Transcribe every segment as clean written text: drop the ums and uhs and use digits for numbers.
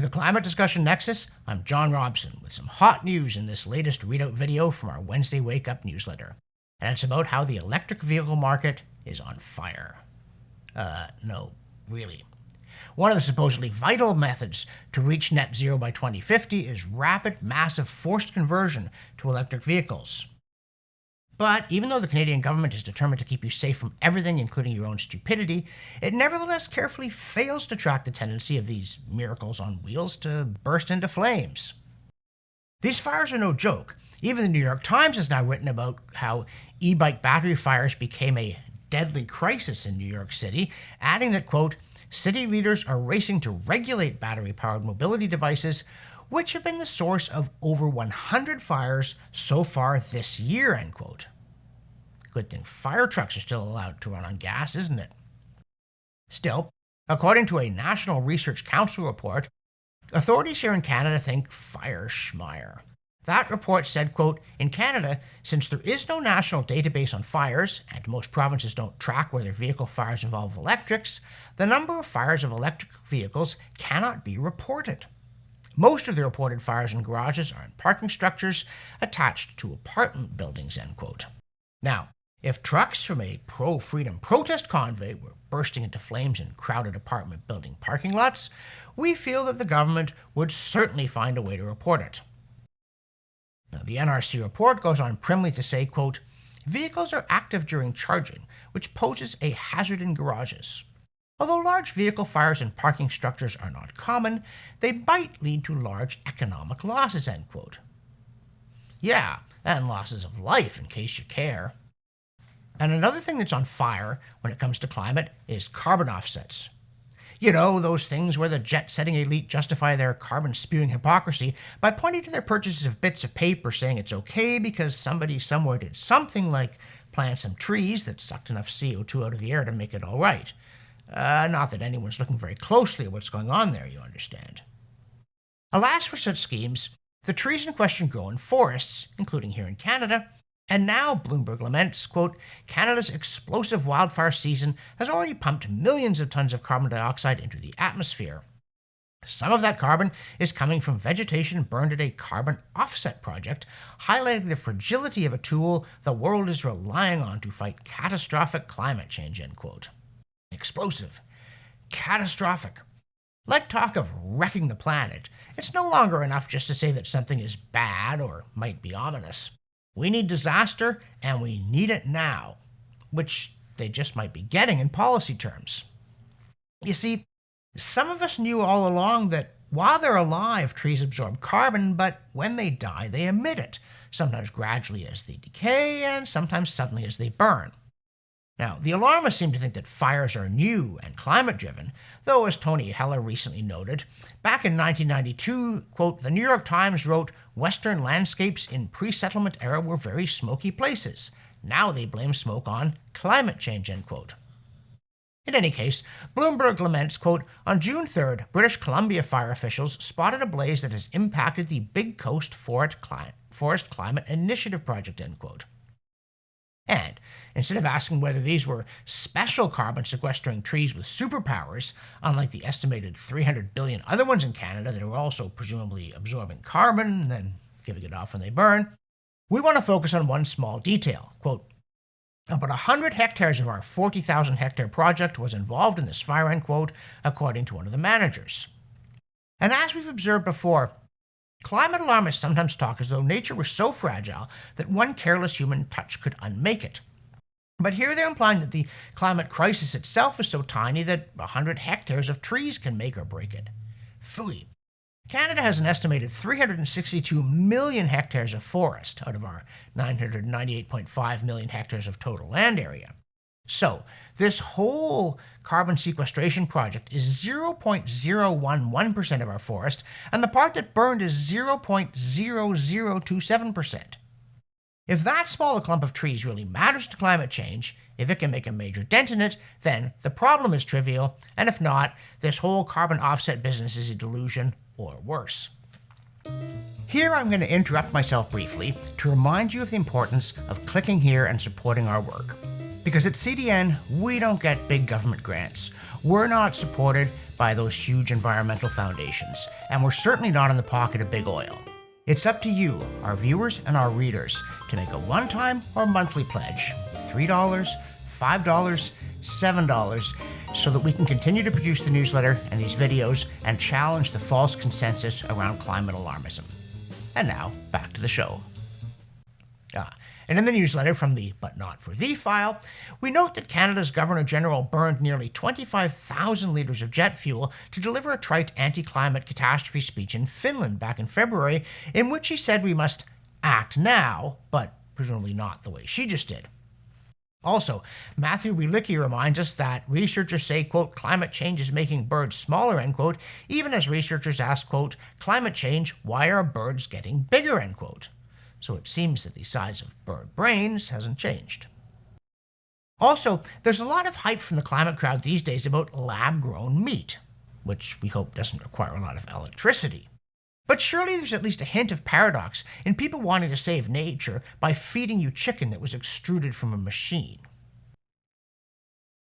For the Climate Discussion Nexus, I'm John Robson with some hot news in this latest readout video from our Wednesday Wake Up newsletter. And it's about how the electric vehicle market is on fire. No, really. One of the supposedly vital methods to reach net zero by 2050 is rapid, massive, forced conversion to electric vehicles. But even though the Canadian government is determined to keep you safe from everything, including your own stupidity, it nevertheless carefully fails to track the tendency of these miracles on wheels to burst into flames. These fires are no joke. Even the New York Times has now written about how e-bike battery fires became a deadly crisis in New York City, adding that, quote, city leaders are racing to regulate battery-powered mobility devices, which have been the source of over 100 fires so far this year, end quote. Good thing fire trucks are still allowed to run on gas, isn't it? Still, according to a National Research Council report, authorities here in Canada think fire schmeyer. That report said, quote, in Canada, since there is no national database on fires, and most provinces don't track whether vehicle fires involve electrics, the number of fires of electric vehicles cannot be reported. Most of the reported fires in garages are in parking structures attached to apartment buildings, end quote. Now, if trucks from a pro-freedom protest convoy were bursting into flames in crowded apartment building parking lots, we feel that the government would certainly find a way to report it. Now, the NRC report goes on primly to say, quote, vehicles are active during charging, which poses a hazard in garages. Although large vehicle fires in parking structures are not common, they might lead to large economic losses, end quote. Yeah, and losses of life in case you care. And another thing that's on fire when it comes to climate is carbon offsets. You know, those things where the jet-setting elite justify their carbon-spewing hypocrisy by pointing to their purchases of bits of paper saying it's okay because somebody somewhere did something like plant some trees that sucked enough CO2 out of the air to make it all right. Not that anyone's looking very closely at what's going on there, you understand. Alas for such schemes, the trees in question grow in forests, including here in Canada, and now, Bloomberg laments, quote, Canada's explosive wildfire season has already pumped millions of tons of carbon dioxide into the atmosphere. Some of that carbon is coming from vegetation burned at a carbon offset project, highlighting the fragility of a tool the world is relying on to fight catastrophic climate change, end quote. Explosive. Catastrophic. Like talk of wrecking the planet, it's no longer enough just to say that something is bad or might be ominous. We need disaster, and we need it now, which they just might be getting in policy terms. You see, some of us knew all along that while they're alive, trees absorb carbon, but when they die, they emit it, sometimes gradually as they decay, and sometimes suddenly as they burn. Now, the alarmists seem to think that fires are new and climate-driven, though, as Tony Heller recently noted, back in 1992, quote, the New York Times wrote, Western landscapes in pre-settlement era were very smoky places. Now they blame smoke on climate change, end quote. In any case, Bloomberg laments, quote, on June 3rd, British Columbia fire officials spotted a blaze that has impacted the Big Coast Forest Climate Initiative project, end quote. And instead of asking whether these were special carbon sequestering trees with superpowers, unlike the estimated 300 billion other ones in Canada that are also presumably absorbing carbon and then giving it off when they burn, we want to focus on one small detail. Quote, about 100 hectares of our 40,000 hectare project was involved in this fire, end quote, according to one of the managers. And as we've observed before, climate alarmists sometimes talk as though nature was so fragile that one careless human touch could unmake it. But here they're implying that the climate crisis itself is so tiny that 100 hectares of trees can make or break it. Phooey. Canada has an estimated 362 million hectares of forest out of our 998.5 million hectares of total land area. So, this whole carbon sequestration project is 0.011% of our forest, and the part that burned is 0.0027%. If that small a clump of trees really matters to climate change, if it can make a major dent in it, then the problem is trivial, and if not, this whole carbon offset business is a delusion, or worse. Here I'm going to interrupt myself briefly to remind you of the importance of clicking here and supporting our work. Because at CDN, we don't get big government grants. We're not supported by those huge environmental foundations, and we're certainly not in the pocket of big oil. It's up to you, our viewers and our readers, to make a one-time or monthly pledge, $3, $5, $7, so that we can continue to produce the newsletter and these videos and challenge the false consensus around climate alarmism. And now, back to the show. And in the newsletter from the But Not For Thee file, we note that Canada's Governor-General burned nearly 25,000 litres of jet fuel to deliver a trite anti-climate catastrophe speech in Finland back in February, in which he said we must act now, but presumably not the way she just did. Also, Matthew Wielicki reminds us that researchers say, quote, climate change is making birds smaller, end quote, even as researchers ask, quote, climate change, why are birds getting bigger, end quote. So it seems that the size of bird brains hasn't changed. Also, there's a lot of hype from the climate crowd these days about lab-grown meat, which we hope doesn't require a lot of electricity. But surely there's at least a hint of paradox in people wanting to save nature by feeding you chicken that was extruded from a machine.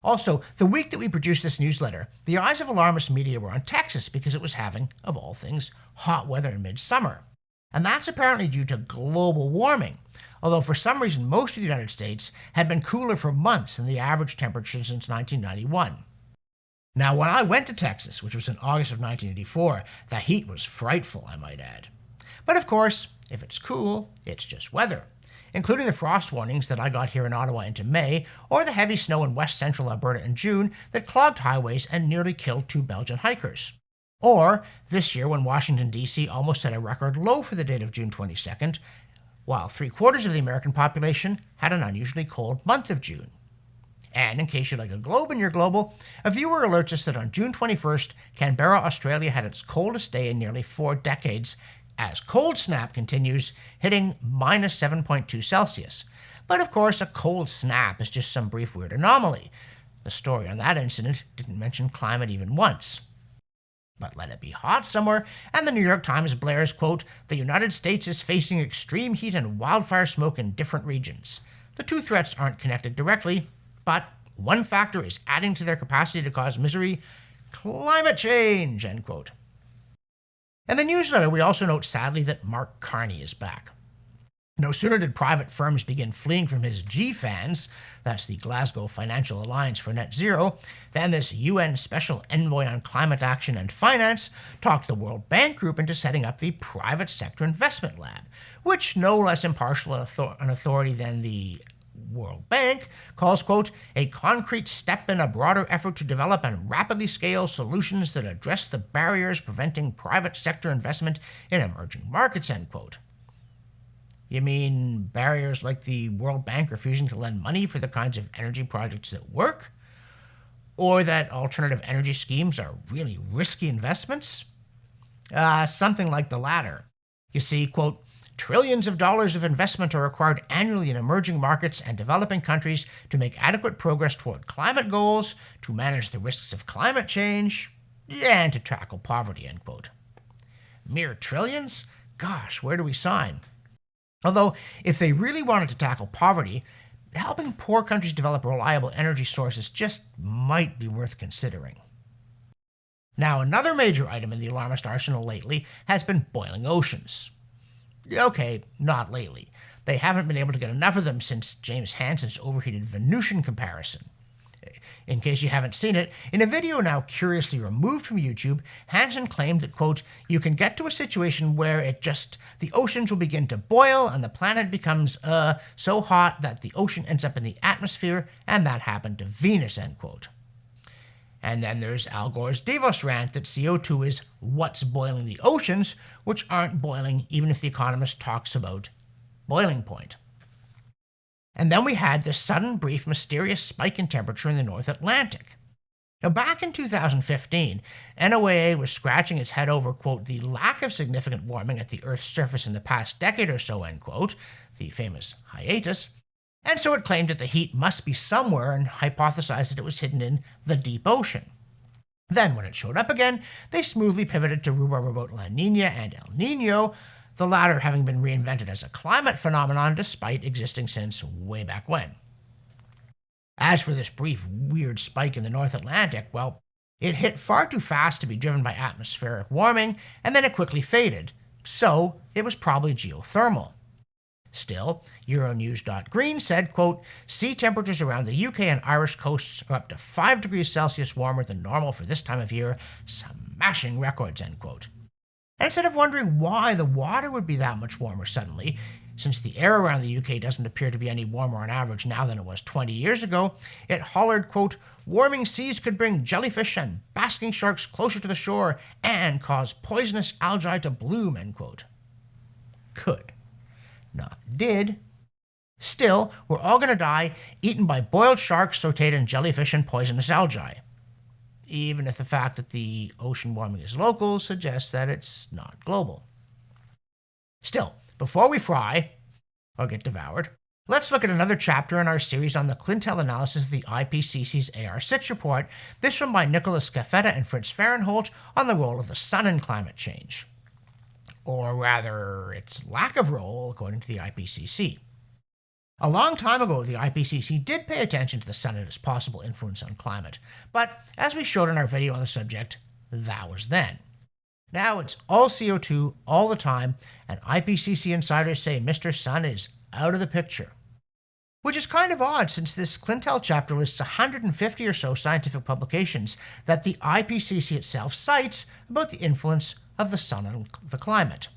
Also, the week that we produced this newsletter, the eyes of alarmist media were on Texas because it was having, of all things, hot weather in midsummer. And that's apparently due to global warming, although for some reason most of the United States had been cooler for months than the average temperature since 1991. Now, when I went to Texas, which was in August of 1984, the heat was frightful, I might add. But of course, if it's cool, it's just weather, including the frost warnings that I got here in Ottawa into May, or the heavy snow in west central Alberta in June that clogged highways and nearly killed 2 Belgian hikers. Or this year when Washington, D.C. almost set a record low for the date of June 22nd, while 3/4 of the American population had an unusually cold month of June. And in case you'd like a globe in your global, a viewer alerts us that on June 21st, Canberra, Australia had its coldest day in nearly 4 decades, as cold snap continues, hitting minus 7.2 Celsius. But of course, a cold snap is just some brief weird anomaly. The story on that incident didn't mention climate even once. But let it be hot somewhere, and the New York Times blares, quote, the United States is facing extreme heat and wildfire smoke in different regions. The two threats aren't connected directly, but one factor is adding to their capacity to cause misery, climate change, end quote. In the newsletter, we also note sadly that Mark Carney is back. No sooner did private firms begin fleeing from his GFANZ, that's the Glasgow Financial Alliance for Net Zero, than this UN Special Envoy on Climate Action and Finance talked the World Bank Group into setting up the Private Sector Investment Lab, which no less impartial an authority than the World Bank calls, quote, a concrete step in a broader effort to develop and rapidly scale solutions that address the barriers preventing private sector investment in emerging markets, end quote. You mean barriers like the World Bank refusing to lend money for the kinds of energy projects that work? Or that alternative energy schemes are really risky investments? Something like the latter. You see, quote, trillions of dollars of investment are required annually in emerging markets and developing countries to make adequate progress toward climate goals, to manage the risks of climate change, and to tackle poverty, end quote. Mere trillions? Gosh, where do we sign? Although, if they really wanted to tackle poverty, helping poor countries develop reliable energy sources just might be worth considering. Now, another major item in the alarmist arsenal lately has been boiling oceans. Okay, not lately. They haven't been able to get enough of them since James Hansen's overheated Venusian comparison. In case you haven't seen it, in a video now curiously removed from YouTube, Hansen claimed that, quote, you can get to a situation where the oceans will begin to boil and the planet becomes, so hot that the ocean ends up in the atmosphere, and that happened to Venus, end quote. And then there's Al Gore's Davos rant that CO2 is what's boiling the oceans, which aren't boiling even if the Economist talks about boiling point. And then we had this sudden, brief, mysterious spike in temperature in the North Atlantic. Now, back in 2015, NOAA was scratching its head over, quote, the lack of significant warming at the Earth's surface in the past decade or so, end quote, the famous hiatus, and so it claimed that the heat must be somewhere and hypothesized that it was hidden in the deep ocean. Then, when it showed up again, they smoothly pivoted to rhubarb about La Nina and El Nino, the latter having been reinvented as a climate phenomenon despite existing since way back when. As for this brief, weird spike in the North Atlantic, well, It hit far too fast to be driven by atmospheric warming, and then it quickly faded, so it was probably geothermal. Still, Euronews.green said, quote, sea temperatures around the UK and Irish coasts are up to 5 degrees Celsius warmer than normal for this time of year, smashing records, end quote. And instead of wondering why the water would be that much warmer suddenly, since the air around the UK doesn't appear to be any warmer on average now than it was 20 years ago, it hollered, quote, warming seas could bring jellyfish and basking sharks closer to the shore and cause poisonous algae to bloom, end quote. Could. Not did. Still, we're all going to die eaten by boiled sharks sauteed in jellyfish and poisonous algae. Even if the fact that the ocean warming is local suggests that it's not global. Still, before we fry, or get devoured, let's look at another chapter in our series on the Clintel analysis of the IPCC's AR6 report, this one by Nicholas Scafetta and Fritz Fahrenholt on the role of the sun in climate change. Or rather, its lack of role, according to the IPCC. A long time ago, the IPCC did pay attention to the sun and its possible influence on climate, but as we showed in our video on the subject, that was then. Now it's all CO2 all the time, and IPCC insiders say Mr. Sun is out of the picture. Which is kind of odd, since this Clintel chapter lists 150 or so scientific publications that the IPCC itself cites about the influence of the sun on the climate.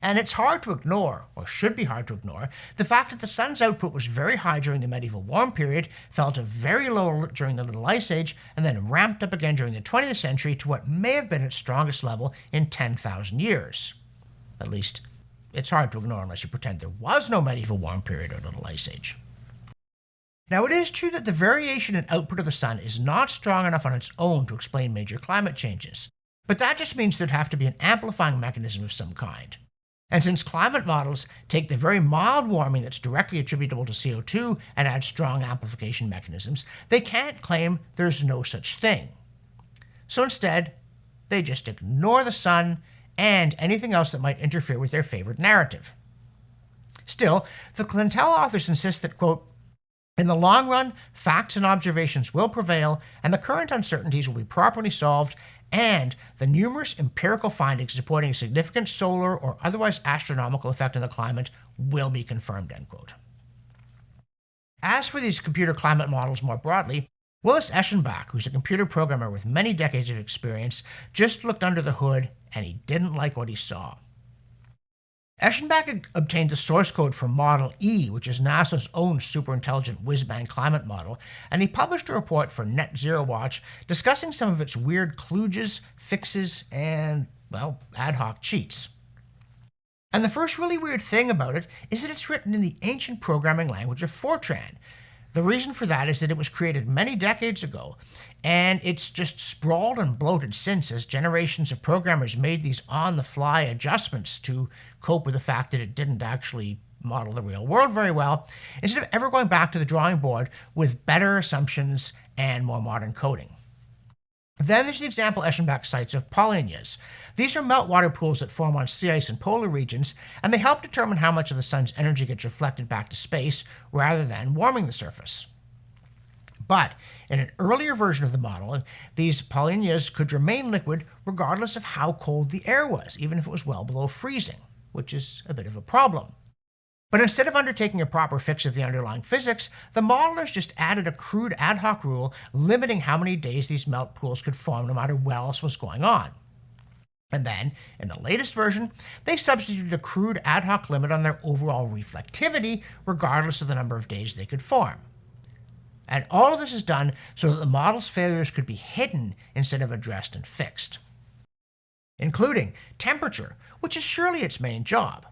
And it's hard to ignore, or should be hard to ignore, the fact that the sun's output was very high during the medieval warm period, fell to very low during the Little Ice Age, and then ramped up again during the 20th century to what may have been its strongest level in 10,000 years. At least, it's hard to ignore unless you pretend there was no medieval warm period or Little Ice Age. Now, it is true that the variation in output of the sun is not strong enough on its own to explain major climate changes, but that just means there'd have to be an amplifying mechanism of some kind. And since climate models take the very mild warming that's directly attributable to CO2 and add strong amplification mechanisms, they can't claim there's no such thing. So instead, they just ignore the sun and anything else that might interfere with their favorite narrative. Still, the Clintel authors insist that, quote, in the long run, facts and observations will prevail, and the current uncertainties will be properly solved, and the numerous empirical findings supporting a significant solar or otherwise astronomical effect on the climate will be confirmed, end quote. As for these computer climate models more broadly, Willis Eschenbach, who's a computer programmer with many decades of experience, just looked under the hood and he didn't like what he saw. Eschenbach had obtained the source code for Model E, which is NASA's own superintelligent whiz-bang climate model, and he published a report for Net Zero Watch discussing some of its weird kludges, fixes, and, well, ad hoc cheats. And the first really weird thing about it is that it's written in the ancient programming language of Fortran. The reason for that is that it was created many decades ago, and it's just sprawled and bloated since as generations of programmers made these on-the-fly adjustments to cope with the fact that it didn't actually model the real world very well, instead of ever going back to the drawing board with better assumptions and more modern coding. Then there's the example Eschenbach cites of polynyas. These are meltwater pools that form on sea ice in polar regions, and they help determine how much of the sun's energy gets reflected back to space rather than warming the surface. But in an earlier version of the model, these polynyas could remain liquid regardless of how cold the air was, even if it was well below freezing, which is a bit of a problem. But instead of undertaking a proper fix of the underlying physics, the modelers just added a crude ad hoc rule limiting how many days these melt pools could form no matter what else was going on. And then, in the latest version, they substituted a crude ad hoc limit on their overall reflectivity, regardless of the number of days they could form. And all of this is done so that the model's failures could be hidden instead of addressed and fixed. Including temperature, which is surely its main job.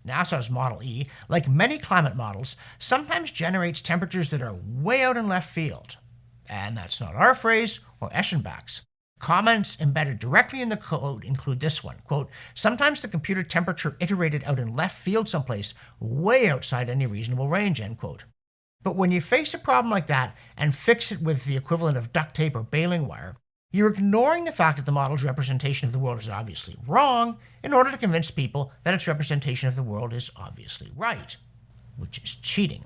NASA's Model E, like many climate models, sometimes generates temperatures that are way out in left field. And that's not our phrase or Eschenbach's. Comments embedded directly in the code include this one, quote, sometimes the computer temperature iterated out in left field someplace way outside any reasonable range, end quote. But when you face a problem like that and fix it with the equivalent of duct tape or baling wire, you're ignoring the fact that the model's representation of the world is obviously wrong in order to convince people that its representation of the world is obviously right, which is cheating.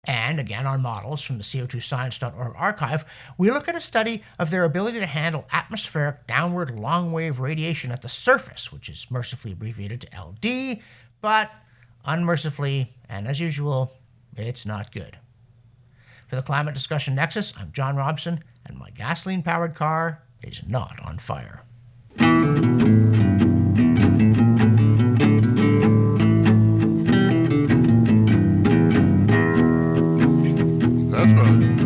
And again, on models from the CO2science.org archive, we look at a study of their ability to handle atmospheric downward long-wave radiation at the surface, which is mercifully abbreviated to LD, but unmercifully, and as usual, it's not good. For the Climate Discussion Nexus, I'm John Robson, and my gasoline-powered car is not on fire. That's right.